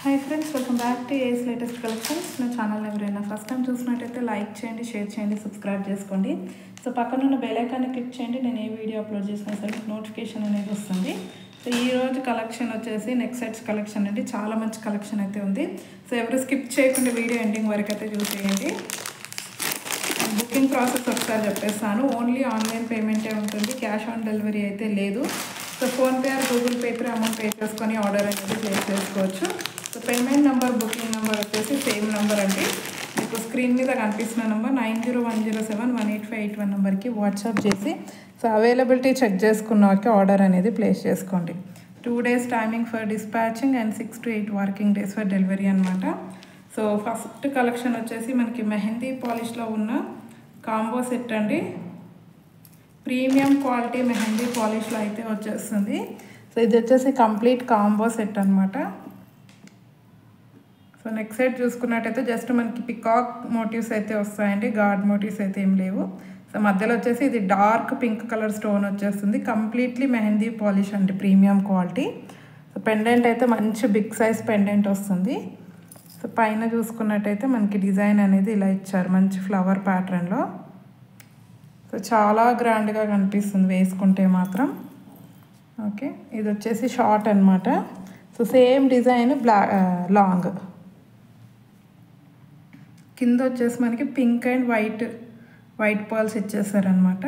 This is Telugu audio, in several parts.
Hi friends, welcome back to ace latest collections. నా ఛానల్ ఎవరైనా ఫస్ట్ టైం చూసినట్టయితే లైక్ చేయండి, షేర్ చేయండి, సబ్స్క్రైబ్ చేసుకోండి. సో పక్కన ఉన్న బెల్ ఐకాన్ని క్లిక్ చేయండి. నేను ఏ వీడియో అప్లోడ్ చేసినా సరే నోటిఫికేషన్ అనేది వస్తుంది. సో ఈరోజు కలెక్షన్ వచ్చేసి నెక్ సెట్స్ కలెక్షన్ అండి. చాలా మంచి కలెక్షన్ అయితే ఉంది. సో ఎవరు స్కిప్ చేయకుండా వీడియో ఎండింగ్ వరకు అయితే చూసేయండి. బుకింగ్ ప్రాసెస్ ఒకసారి చెప్పేస్తాను. ఓన్లీ ఆన్లైన్ పేమెంటే ఉంటుంది, క్యాష్ ఆన్ డెలివరీ అయితే లేదు. సో ఫోన్పే ఆర్ గూగుల్ పేపై అమౌంట్ పే చేసుకొని ఆర్డర్ అనేది ప్లేస్ చేసుకోవచ్చు. So payment number, booking number వచ్చేసి సేమ్ నెంబర్ అండి. మీకు స్క్రీన్ మీద కనిపిస్తున్న నెంబర్ 9010718581 నెంబర్కి వాట్సాప్ చేసి సో అవైలబిలిటీ చెక్ చేసుకున్న వారికి ఆర్డర్ అనేది ప్లేస్ చేసుకోండి. 2 days timing for dispatching and 6 to 8 working days for delivery అనమాట. సో ఫస్ట్ కలెక్షన్ వచ్చేసి మనకి మెహందీ పాలిష్లో ఉన్న కాంబో సెట్ అండి. ప్రీమియం క్వాలిటీ మెహందీ పాలిష్లో అయితే వచ్చేస్తుంది. సో ఇది వచ్చేసి కంప్లీట్ కాంబో సెట్ అనమాట. సో నెక్స్ట్ సైడ్ చూసుకున్నట్టయితే జస్ట్ మనకి పికాక్ మోటివ్స్ అయితే వస్తాయండి, గార్డ్ మోటివ్స్ అయితే ఏం లేవు. సో మధ్యలో వచ్చేసి ఇది డార్క్ పింక్ కలర్ స్టోన్ వచ్చేస్తుంది. కంప్లీట్లీ మెహందీ పాలిష్ అండి, ప్రీమియం క్వాలిటీ. సో పెండెంట్ అయితే మంచి బిగ్ సైజ్ పెండెంట్ వస్తుంది. సో పైన చూసుకున్నట్టయితే మనకి డిజైన్ అనేది ఇలా ఇచ్చారు, మంచి ఫ్లవర్ ప్యాటర్న్లో. సో చాలా గ్రాండ్గా కనిపిస్తుంది వేసుకుంటే మాత్రం. ఓకే, ఇది వచ్చేసి షార్ట్ అనమాట. So same design long. కింద వచ్చేసి మనకి పింక్ అండ్ వైట్ పర్ల్స్ ఇచ్చేసారనమాట.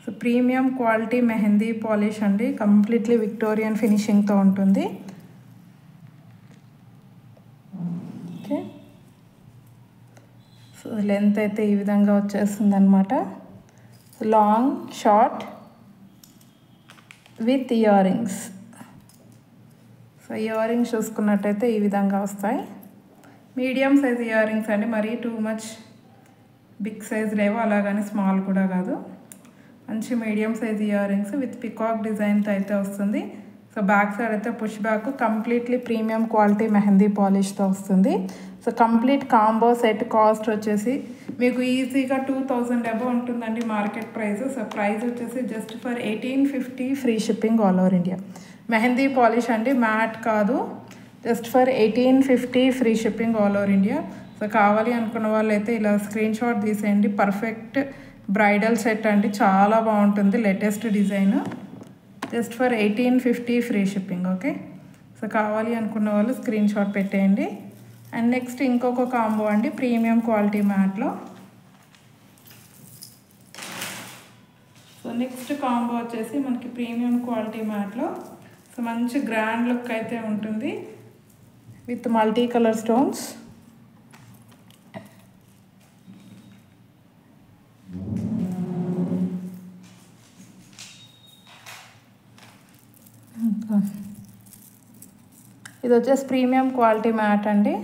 So premium quality mehndi polish అండి, కంప్లీట్లీ విక్టోరియన్ ఫినిషింగ్తో ఉంటుంది. ఓకే, సో లెంత్ అయితే ఈ విధంగా వచ్చేస్తుంది అనమాట. Long, short with ear rings. So ear rings చూసుకున్నట్టయితే ఈ విధంగా వస్తాయి. మీడియం సైజ్ ఇయర్ రింగ్స్ అండి, మరీ టూ మచ్ బిగ్ సైజ్ లేవు, అలాగని స్మాల్ కూడా కాదు. మంచి medium size ear rings with peacock డిజైన్తో అయితే వస్తుంది. సో బ్యాక్ సైడ్ అయితే push back, completely premium quality mehndi పాలిష్తో వస్తుంది. So complete combo set cost వచ్చేసి మీకు ఈజీగా 2000 అబౌవ్ ఉంటుందండి మార్కెట్ ప్రైస్. సో ప్రైస్ వచ్చేసి just for 1850, free shipping all over India. Mehndi polish అండి, మ్యాట్ కాదు. Just for 1850, free shipping all over India. So కావాలి అనుకున్న వాళ్ళు అయితే ఇలా స్క్రీన్ షాట్ తీసేయండి. పర్ఫెక్ట్ బ్రైడల్ సెట్ అండి, చాలా బాగుంటుంది, latest design. Just for 1850, free shipping. Okay, so కావాలి అనుకున్న వాళ్ళు స్క్రీన్ షాట్ పెట్టేయండి. అండ్ నెక్స్ట్ ఇంకొక కాంబో అండి, ప్రీమియం క్వాలిటీ మ్యాట్లో. సో నెక్స్ట్ కాంబో వచ్చేసి మనకి ప్రీమియం క్వాలిటీ మ్యాట్లో సో మంచి గ్రాండ్ లుక్ అయితే ఉంటుంది విత్ మల్టీ కలర్ స్టోన్స్. ఇది వచ్చేసి ప్రీమియం క్వాలిటీ మ్యాట్ అండి.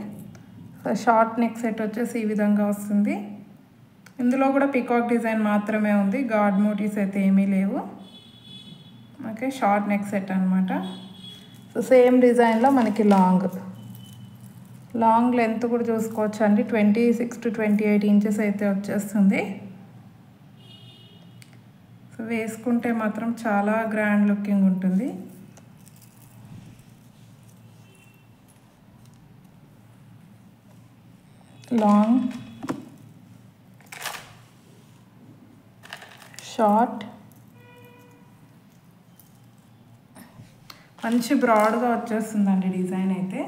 షార్ట్ నెక్ సెట్ వచ్చేసి ఈ విధంగా వస్తుంది. ఇందులో కూడా పికాక్ డిజైన్ మాత్రమే ఉంది, గార్డ్ మోటివ్స్ అయితే ఏమీ లేవు. ఓకే, షార్ట్ నెక్ సెట్ అనమాట. సో సేమ్ డిజైన్లో మనకి లాంగ్ లెంత్ కూడా చూసుకోవచ్చు అండి, 26 to 28 ఇంచెస్ అయితే వచ్చేస్తుంది. సో వేసుకుంటే మాత్రం చాలా గ్రాండ్ లుకింగ్ ఉంటుంది. లాంగ్, షార్ట్, మంచి బ్రాడ్గా వచ్చేస్తుందండి డిజైన్ అయితే.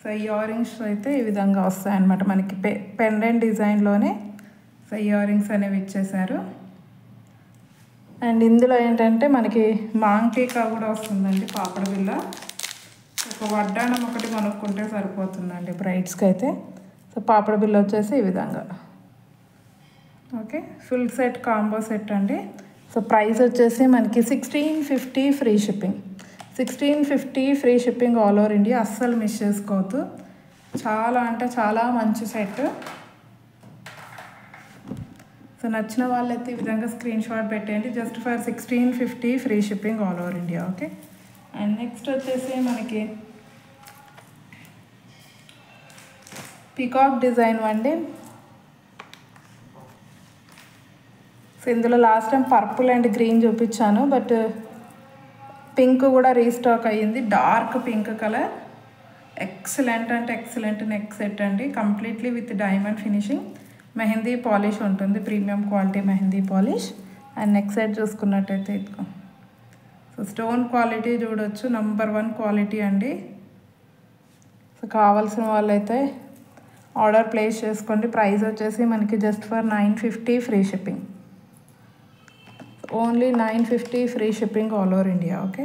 సో ఇయర్ రింగ్స్ అయితే ఈ విధంగా వస్తాయన్నమాట మనకి పెండెంట్ డిజైన్లోనే. సో ఇయర్ రింగ్స్ అనేవి ఇచ్చేసారు. అండ్ ఇందులో ఏంటంటే మనకి మాంగ్ టీకా కూడా వస్తుందండి, పాపడ బిల్ల. ఒక వడ్డాణం ఒకటి కొనుక్కుంటే సరిపోతుందండి బ్రైడ్స్కి అయితే. సో పాపడ బిల్ల వచ్చేసి ఈ విధంగా. Okay, full set combo set అండి. సో ప్రైస్ వచ్చేసి మనకి 1650, free shipping. 1650, free shipping all over India. అస్సలు మిస్ చేసుకోవద్దు, చాలా అంటే చాలా మంచి సెట్. సో నచ్చిన వాళ్ళైతే ఈ విధంగా స్క్రీన్ షాట్ పెట్టేయండి. Just for 1650, free shipping all over India. Okay, and next వచ్చేసి మనకి పికాక్ డిజైన్ అండి. సో ఇందులో last time purple and green చూపించాను, బట్ పింక్ కూడా రీస్టాక్ అయ్యింది, డార్క్ పింక్ కలర్. ఎక్సలెంట్ అంటే ఎక్సలెంట్ నెక్ సెట్ అండి, completely with diamond finishing. Mehndi polish ఉంటుంది, premium quality mehndi polish. And neck set చూసుకున్నట్టయితే ఇదిగో. సో స్టోన్ క్వాలిటీ చూడొచ్చు, నంబర్ 1 క్వాలిటీ అండి. సో కావాల్సిన వాళ్ళైతే ఆర్డర్ ప్లేస్ చేసుకోండి. ప్రైస్ వచ్చేసి మనకి just for 950 free shipping. Only 950 free shipping all over India. Okay,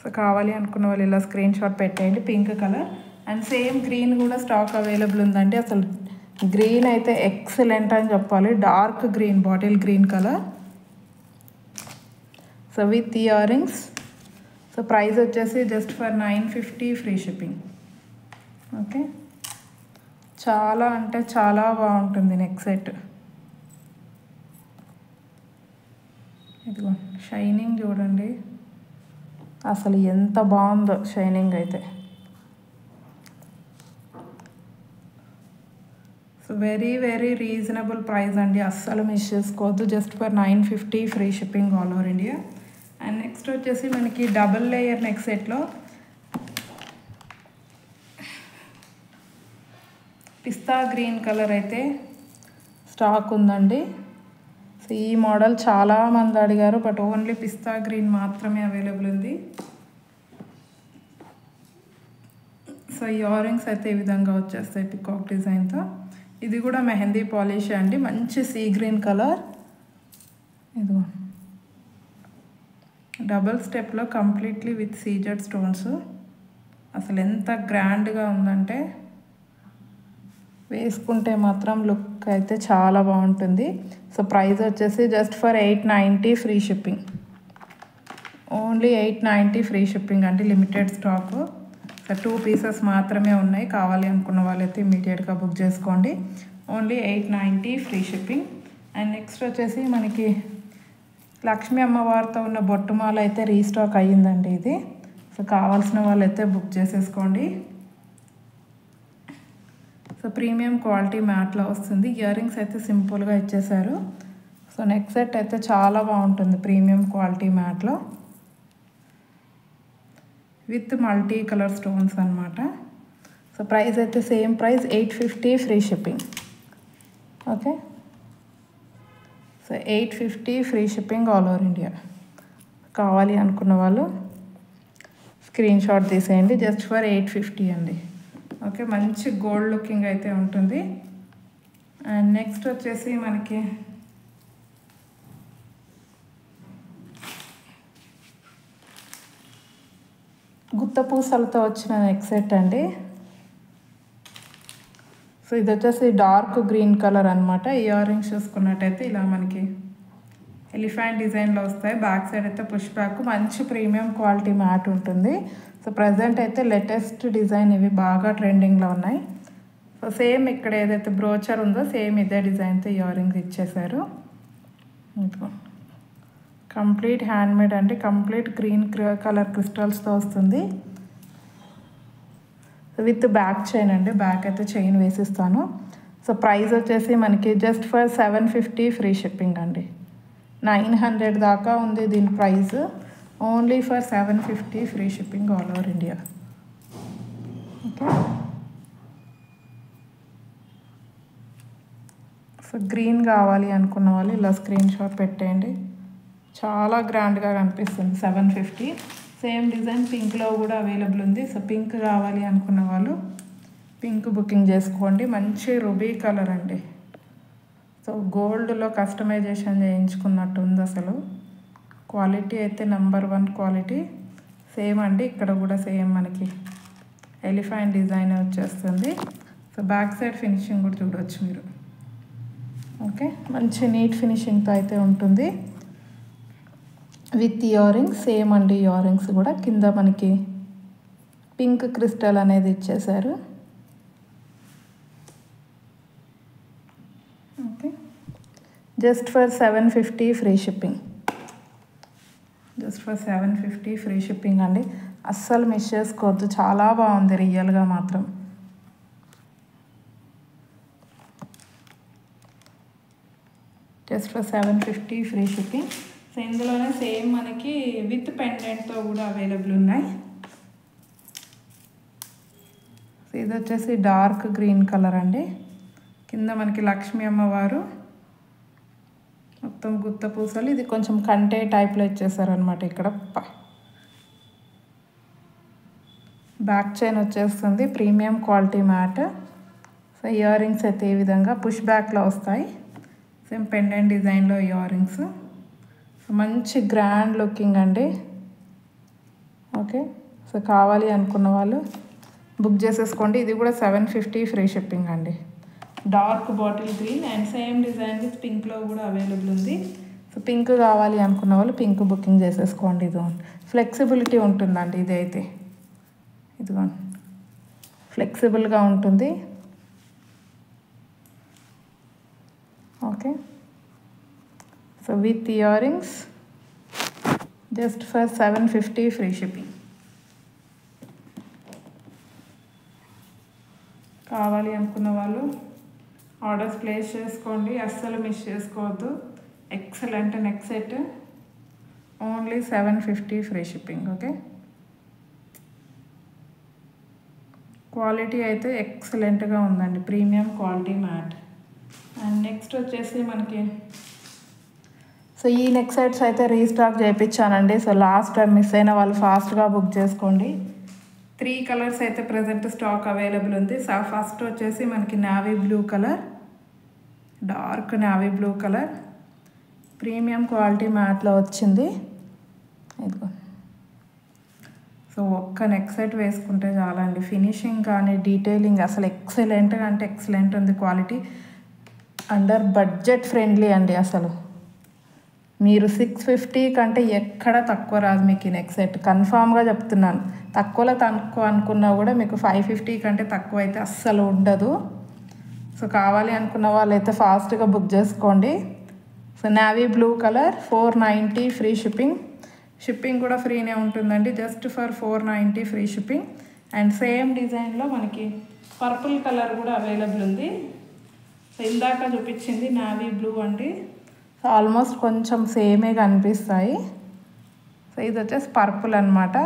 so కావాలి అనుకున్న వాళ్ళు ఇలా స్క్రీన్ షాట్ పెట్టేయండి. Pink colour and same green కూడా స్టాక్ అవైలబుల్ ఉందండి. అసలు గ్రీన్ అయితే ఎక్సలెంట్ అని చెప్పాలి, dark green, bottle green colour. So with ear rings. So price వచ్చేసి just for 950 free shipping. Okay, చాలా అంటే చాలా బాగుంటుంది నెక్ సెట్. ఇదిగో షైనింగ్ చూడండి, అసలు ఎంత బాగుందో షైనింగ్ అయితే. So very very reasonable price అండి, అస్సలు మిస్ చేసుకోవద్దు. Just for 950 free shipping all over India. And next వచ్చేసి మనకి డబుల్ లేయర్ నెక్ సెట్లో పిస్తా గ్రీన్ కలర్ అయితే స్టాక్ ఉందండి. సో ఈ మోడల్ చాలామంది అడిగారు, బట్ ఓన్లీ పిస్తా గ్రీన్ మాత్రమే అవైలబుల్ ఉంది. సో ఇయర్ రింగ్స్ అయితే ఈ విధంగా వచ్చేస్తాయి పికాక్ డిజైన్తో. ఇది కూడా మెహందీ పాలిష్ అండి, మంచి సీ గ్రీన్ కలర్. ఇదిగో డబుల్ స్టెప్లో కంప్లీట్లీ విత్ సీజెడ్ స్టోన్స్. అసలు ఎంత గ్రాండ్గా ఉందంటే వేసుకుంటే మాత్రం లుక్ అయితే చాలా బాగుంటుంది. సో ప్రైస్ వచ్చేసి just for 890 free shipping. Only 890 free shipping అండి, లిమిటెడ్ స్టాకు. సో 2 పీసెస్ మాత్రమే ఉన్నాయి, కావాలి అనుకున్న వాళ్ళైతే ఇమీడియట్గా బుక్ చేసుకోండి. Only 890 free shipping. And next వచ్చేసి మనకి లక్ష్మీ అమ్మవారితో ఉన్న బొట్టుమాల అయితే రీస్టాక్ అయ్యిందండి ఇది. సో కావాల్సిన వాళ్ళైతే బుక్ చేసేసుకోండి. సో ప్రీమియం క్వాలిటీ మ్యాట్లో వస్తుంది. ఇయర్ రింగ్స్ అయితే సింపుల్గా ఇచ్చేసారు. సో నెక్ సెట్ అయితే చాలా బాగుంటుంది ప్రీమియం క్వాలిటీ మ్యాట్లో విత్ మల్టీ కలర్ స్టోన్స్ అనమాట. సో ప్రైస్ అయితే same price 850 free shipping. Okay, so 850 free shipping all over India. కావాలి అనుకున్న వాళ్ళు స్క్రీన్ షాట్ తీసేయండి, జస్ట్ ఫర్ 850 అండి. ఓకే, మంచి గోల్డ్ లుకింగ్ అయితే ఉంటుంది. అండ్ నెక్స్ట్ వచ్చేసి మనకి గుత్త పూసలతో వచ్చిన నెక్ సెట్ అండి. సో ఇది వచ్చేసి డార్క్ గ్రీన్ కలర్ అనమాట. ఇయర్ రింగ్స్ చూసుకున్నట్టయితే ఇలా మనకి ఎలిఫెంట్ డిజైన్లో వస్తాయి. బ్యాక్ సైడ్ అయితే పుష్ బ్యాక్, మంచి ప్రీమియం క్వాలిటీ మ్యాట్ ఉంటుంది. సో ప్రజెంట్ అయితే లేటెస్ట్ డిజైన్ ఇవి బాగా ట్రెండింగ్లో ఉన్నాయి. సో సేమ్ ఇక్కడ ఏదైతే బ్రోచర్ ఉందో సేమ్ ఇదే డిజైన్తో ఇయర్ రింగ్స్ ఇచ్చేసారు. కంప్లీట్ హ్యాండ్మేడ్ అండి, కంప్లీట్ గ్రీన్ కలర్ క్రిస్టల్స్తో వస్తుంది. విత్ బ్యాక్ చైన్ అండి, బ్యాక్ అయితే చైన్ వేసిస్తాను. సో ప్రైస్ వచ్చేసి మనకి జస్ట్ ఫర్ 750 ఫ్రీ షిప్పింగ్ అండి. 900 దాకా ఉంది దీని price. Only for 750 free shipping all over India. Okay, so green కావాలి అనుకున్న వాళ్ళు ఇలా స్క్రీన్ షాట్ పెట్టేయండి, చాలా గ్రాండ్గా కనిపిస్తుంది. 750. సేమ్ డిజైన్ పింక్లో కూడా అవైలబుల్ ఉంది. సో పింక్ కావాలి అనుకున్న వాళ్ళు పింక్ బుకింగ్ చేసుకోండి. మంచి రూబీ కలర్ అండి. సో గోల్డ్లో కస్టమైజేషన్ చేయించుకున్నట్టు ఉంది. అసలు క్వాలిటీ అయితే నంబర్ 1 క్వాలిటీ. సేమ్ అండి, ఇక్కడ కూడా సేమ్ మనకి ఎలిఫెంట్ డిజైన్ వచ్చేస్తుంది. సో బ్యాక్ సైడ్ ఫినిషింగ్ కూడా చూడవచ్చు మీరు. ఓకే, మంచి నీట్ ఫినిషింగ్తో అయితే ఉంటుంది విత్ ఇయర్ రింగ్స్. సేమ్ అండి, ఇయర్ రింగ్స్ కూడా కింద మనకి పింక్ క్రిస్టల్ అనేది ఇచ్చేసారు. Okay, just for 750 free shipping. Just for 750 free shipping అండి, అస్సలు మిస్ చేసుకోవద్దు, చాలా బాగుంది రియల్గా మాత్రం. Just for 750 free shipping. ఇందులోనే సేమ్ మనకి విత్ పెండెంట్తో కూడా అవైలబుల్ ఉన్నాయి. ఇది వచ్చేసి డార్క్ గ్రీన్ కలర్ అండి. కింద మనకి లక్ష్మీ అమ్మవారు మొత్తం గుత్త పూసలు, ఇది కొంచెం కంటే టైప్లో ఇచ్చేసారనమాట. ఇక్కడ బ్యాక్ చైన్ వచ్చేస్తుంది, premium quality matte. So ear rings అయితే ఈ విధంగా పుష్ బ్యాక్లో వస్తాయి, సేమ్ పెండెంట్ డిజైన్లో ఇయర్ రింగ్స్. సో మంచి గ్రాండ్ లుకింగ్ అండి. ఓకే, సో కావాలి అనుకున్న వాళ్ళు బుక్ చేసేసుకోండి. ఇది కూడా 750 ఫ్రీ షిప్పింగ్ అండి. Dark bottle green and same design with పింక్లో కూడా అవైలబుల్ ఉంది. సో పింక్ కావాలి అనుకున్న వాళ్ళు పింక్ బుకింగ్ చేసేసుకోండి. ఇది ఫ్లెక్సిబిలిటీ ఉంటుందండి. ఇది అయితే ఇదిగో ఫ్లెక్సిబుల్గా ఉంటుంది. Okay, so with ear rings just for 750 free shipping. కావాలి అనుకున్న వాళ్ళు ఆర్డర్స్ ప్లేస్ చేసుకోండి, అస్సలు మిస్ చేసుకోవద్దు. Excellent neck set, only 750 free shipping. Okay, quality అయితే ఎక్సలెంట్గా ఉందండి, premium quality matte. And next వచ్చేసి మనకి సో ఈ నెక్ సెట్స్ అయితే రీస్టాక్ చేయించానండి. సో లాస్ట్ టైం మిస్ అయిన వాళ్ళు ఫాస్ట్గా బుక్ చేసుకోండి. 3 కలర్స్ అయితే ప్రజెంట్ స్టాక్ అవైలబుల్ ఉంది. సో ఫస్ట్ వచ్చేసి మనకి navy blue colour, dark navy blue colour, premium quality మ్యాట్లో వచ్చింది. ఇదిగో, సో ఒక్క నెక్ సెట్ వేసుకుంటే చాలండి. ఫినిషింగ్ కానీ డీటెయిలింగ్ అసలు ఎక్సలెంట్గా అంటే ఎక్సలెంట్ ఉంది. క్వాలిటీ అండర్ బడ్జెట్ ఫ్రెండ్లీ అండి. అసలు మీరు 650 కంటే ఎక్కడ తక్కువ రాదు మీకు ఈ నెక్ సెట్, కన్ఫామ్గా చెప్తున్నాను. తక్కువలో తక్కువ అనుకున్నా కూడా మీకు 550 కంటే తక్కువ అయితే అస్సలు ఉండదు. సో కావాలి అనుకున్న వాళ్ళైతే ఫాస్ట్గా బుక్ చేసుకోండి. So navy blue colour 490 free shipping. Shipping కూడా ఫ్రీనే ఉంటుందండి, just for 490 free shipping. And same డిజైన్లో మనకి పర్పుల్ కలర్ కూడా అవైలబుల్ ఉంది. సో ఇందాక చూపించింది నావీ బ్లూ అండి. సో ఆల్మోస్ట్ కొంచెం సేమే కనిపిస్తాయి. సో ఇది వచ్చేసి పర్పుల్ అనమాట.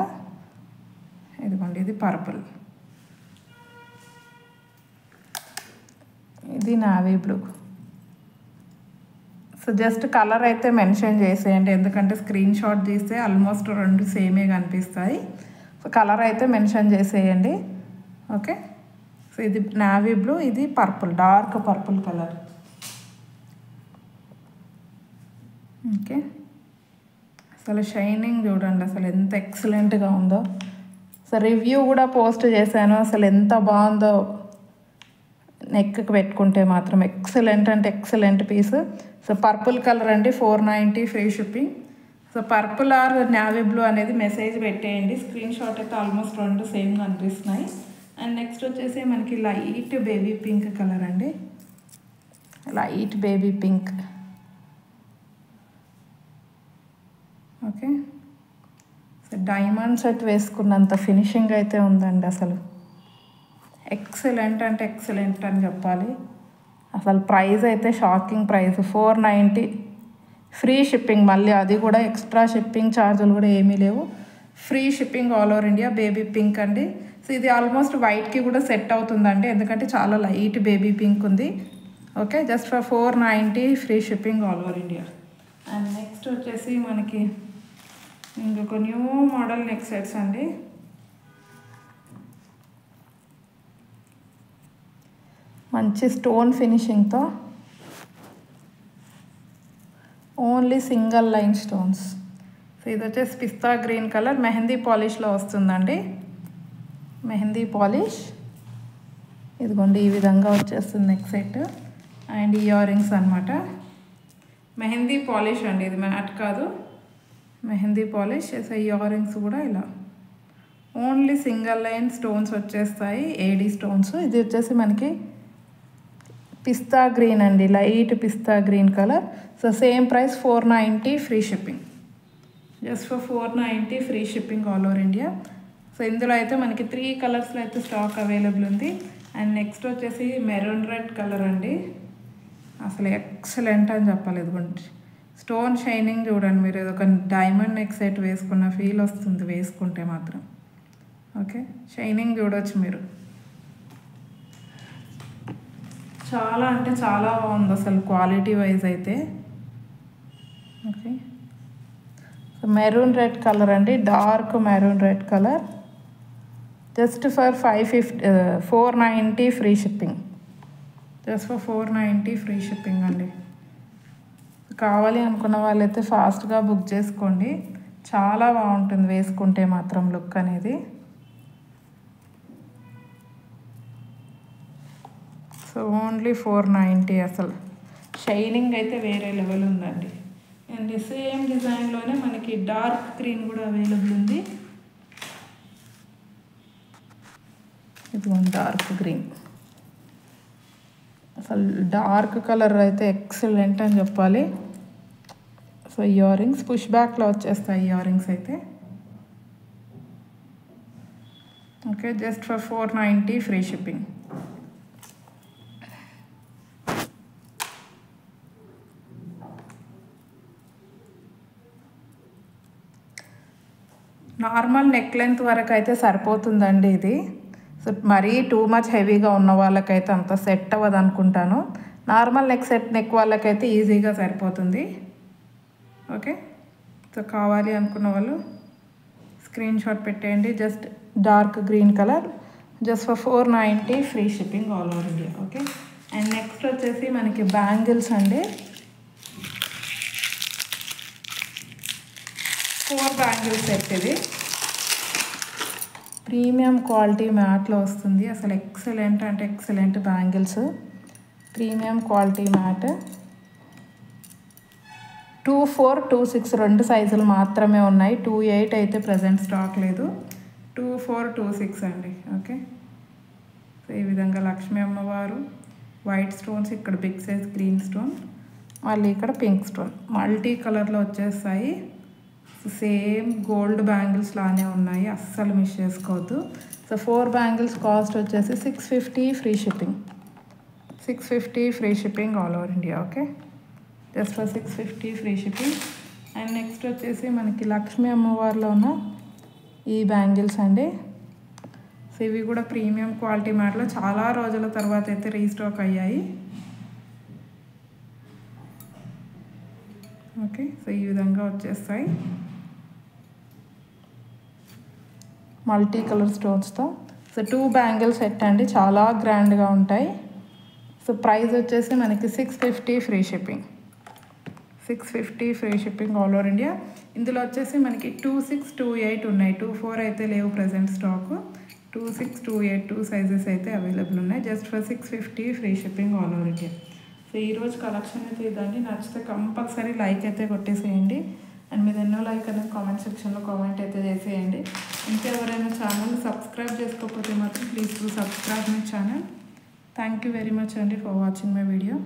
ఇదిగోండి, ఇది పర్పుల్, ఇది navy blue. So just colour అయితే మెన్షన్ చేసేయండి, ఎందుకంటే స్క్రీన్ షాట్ తీస్తే ఆల్మోస్ట్ 2 సేమే కనిపిస్తాయి. సో కలర్ అయితే మెన్షన్ చేసేయండి. ఓకే, సో ఇది నావీ బ్లూ, ఇది purple, dark purple colour. Okay, అసలు షైనింగ్ చూడండి అసలు ఎంత ఎక్సలెంట్గా ఉందో. సో రివ్యూ కూడా పోస్ట్ చేశాను, అసలు ఎంత బాగుందో. నెక్కి పెట్టుకుంటే మాత్రం ఎక్సలెంట్ అంటే excellent piece. So purple colour అండి, 490 free shipping. So purple or navy blue అనేది మెసేజ్ పెట్టేయండి. స్క్రీన్ షాట్ అయితే ఆల్మోస్ట్ 2 సేమ్ కనిపిస్తున్నాయి. అండ్ నెక్స్ట్ వచ్చేసి మనకి లైట్ బేబీ పింక్ కలర్ అండి, light baby pink. Okay, so diamond set వేసుకున్నంత ఫినిషింగ్ అయితే ఉందండి. అసలు ఎక్సలెంట్ అంటే ఎక్సలెంట్ అని చెప్పాలి. అసలు ప్రైస్ అయితే షాకింగ్ ప్రైస్, 490 ఫ్రీ షిప్పింగ్. మళ్ళీ అది కూడా ఎక్స్ట్రా షిప్పింగ్ ఛార్జీలు కూడా ఏమీ లేవు, free shipping all over India. Baby pink అండి. సో ఇది ఆల్మోస్ట్ వైట్కి కూడా సెట్ అవుతుందండి, ఎందుకంటే చాలా లైట్ బేబీ పింక్ ఉంది. Okay, just for 490 free shipping all over India. And next వచ్చేసి మనకి ఇంకొక న్యూ మోడల్ నెక్ సెట్స్ అండి. మంచి స్టోన్ ఫినిషింగ్తో, only single line stones. So ఇది వచ్చేసి పిస్తా గ్రీన్ కలర్, మెహందీ పాలిష్లో వస్తుందండి. మెహందీ పాలిష్, ఇదిగోండి ఈ విధంగా వచ్చేస్తుంది neck set. And ear rings అనమాట. మెహందీ పాలిష్ అండి, ఇది మ్యాట్ కాదు, mehndi polish. So ear rings కూడా ఇలా ఓన్లీ సింగిల్ లైన్ స్టోన్స్ వచ్చేస్తాయి, ఏడీ స్టోన్స్. ఇది వచ్చేసి మనకి పిస్తా గ్రీన్ అండి, light pista green colour. So same price 490 free shipping, just for 490 free shipping all over India. So ఇందులో అయితే మనకి 3 కలర్స్లో అయితే స్టాక్ అవైలబుల్ ఉంది. అండ్ నెక్స్ట్ వచ్చేసి మెరూన్ రెడ్ కలర్ అండి, అసలు ఎక్సలెంట్ అని చెప్పాలి. ఇదిగోండి స్టోన్ షైనింగ్ చూడండి మీరు, ఒక డైమండ్ నెక్ సెట్ వేసుకున్న ఫీల్ వస్తుంది వేసుకుంటే మాత్రం. ఓకే, షైనింగ్ చూడవచ్చు మీరు. చాలా అంటే చాలా బాగుంది అసలు క్వాలిటీ వైజ్ అయితే. ఓకే, మెరూన్ రెడ్ కలర్ అండి, dark maroon red colour. Just for 490 free shipping. Just for 490 free shipping అండి. కావాలి అనుకున్న వాళ్ళైతే ఫాస్ట్గా బుక్ చేసుకోండి. చాలా బాగుంటుంది వేసుకుంటే మాత్రం లుక్ అనేది. So only 490. అసలు షైనింగ్ అయితే వేరే లెవెల్ ఉందండి. అండ్ సేమ్ డిజైన్లోనే మనకి డార్క్ గ్రీన్ కూడా అవైలబుల్ ఉంది. ఇది డార్క్ గ్రీన్. అసలు డార్క్ కలర్ అయితే ఎక్సలెంట్ అని చెప్పాలి. సో ఇయర్ రింగ్స్ పుష్ బ్యాక్లో వచ్చేస్తాయి ఇయర్ రింగ్స్ అయితే. Okay, just for 490 free shipping. Normal neck length వరకు అయితే సరిపోతుందండి ఇది. సో మరీ టూ మచ్ హెవీగా ఉన్న వాళ్ళకైతే అంత సెట్ అవ్వదు అనుకుంటాను. నార్మల్ నెక్ వాళ్ళకైతే ఈజీగా సరిపోతుంది. ఓకే, సో కావాలి అనుకున్న వాళ్ళు స్క్రీన్ షాట్ పెట్టేయండి. Just dark green colour, just for 490 free shipping all over India. Okay, and next వచ్చేసి మనకి బ్యాంగిల్స్ అండి. 4 బ్యాంగిల్స్ సెట్. ఇది ప్రీమియం క్వాలిటీ మ్యాట్లో వస్తుంది. అసలు ఎక్సలెంట్ అంటే excellent bangles. Premium quality mat. 24, 26 2 సైజులు మాత్రమే ఉన్నాయి. 28 అయితే ప్రజెంట్ స్టాక్ లేదు. 24, 26 అండి. ఓకే, సో ఈ విధంగా లక్ష్మీ అమ్మవారు వైట్ స్టోన్స్, ఇక్కడ బిగ్ సైజ్ గ్రీన్ స్టోన్, మళ్ళీ ఇక్కడ పింక్ స్టోన్ మల్టీ కలర్లో వచ్చేస్తాయి. సేమ్ గోల్డ్ బ్యాంగిల్స్ లానే ఉన్నాయి, అస్సలు మిస్ చేసుకోవద్దు. సో 4 బ్యాంగిల్స్ కాస్ట్ వచ్చేసి 650 free shipping. 650 free shipping all over India. Okay, just for 650 free shipping. And next వచ్చేసి మనకి లక్ష్మీ అమ్మవారిలో ఉన్న ఈ బ్యాంగిల్స్ అండి. సో ఇవి కూడా ప్రీమియం క్వాలిటీ మ్యాట్లో చాలా రోజుల తర్వాత అయితే రీస్టాక్ అయ్యాయి. ఓకే, సో ఈ విధంగా వచ్చేస్తాయి మల్టీ కలర్ స్టోన్స్తో. సో 2 బ్యాంగిల్ సెట్ అండి, చాలా గ్రాండ్గా ఉంటాయి. సో ప్రైస్ వచ్చేసి మనకి 650 free shipping. 650 free shipping all over India. ఇందులో వచ్చేసి మనకి 26, 28 ఉన్నాయి. 24 అయితే లేవు ప్రజెంట్ స్టాక్. 26, 28 2 సైజెస్ అయితే అవైలబుల్ ఉన్నాయి. Just for 650 free shipping all over India. So ఈరోజు కలెక్షన్ అయితే ఇదండి. నచ్చితే కంపల్సరీ లైక్ అయితే కొట్టేసేయండి. అండ్ మీరు ఎన్నో లైక్ అనేది కామెంట్ సెక్షన్లో కామెంట్ అయితే చేసేయండి. ఇంకెవరైనా ఛానల్ సబ్స్క్రైబ్ చేసుకోకపోతే మాత్రం please to subscribe my channel. Thank you very much అండి ఫర్ వాచింగ్ మై వీడియో.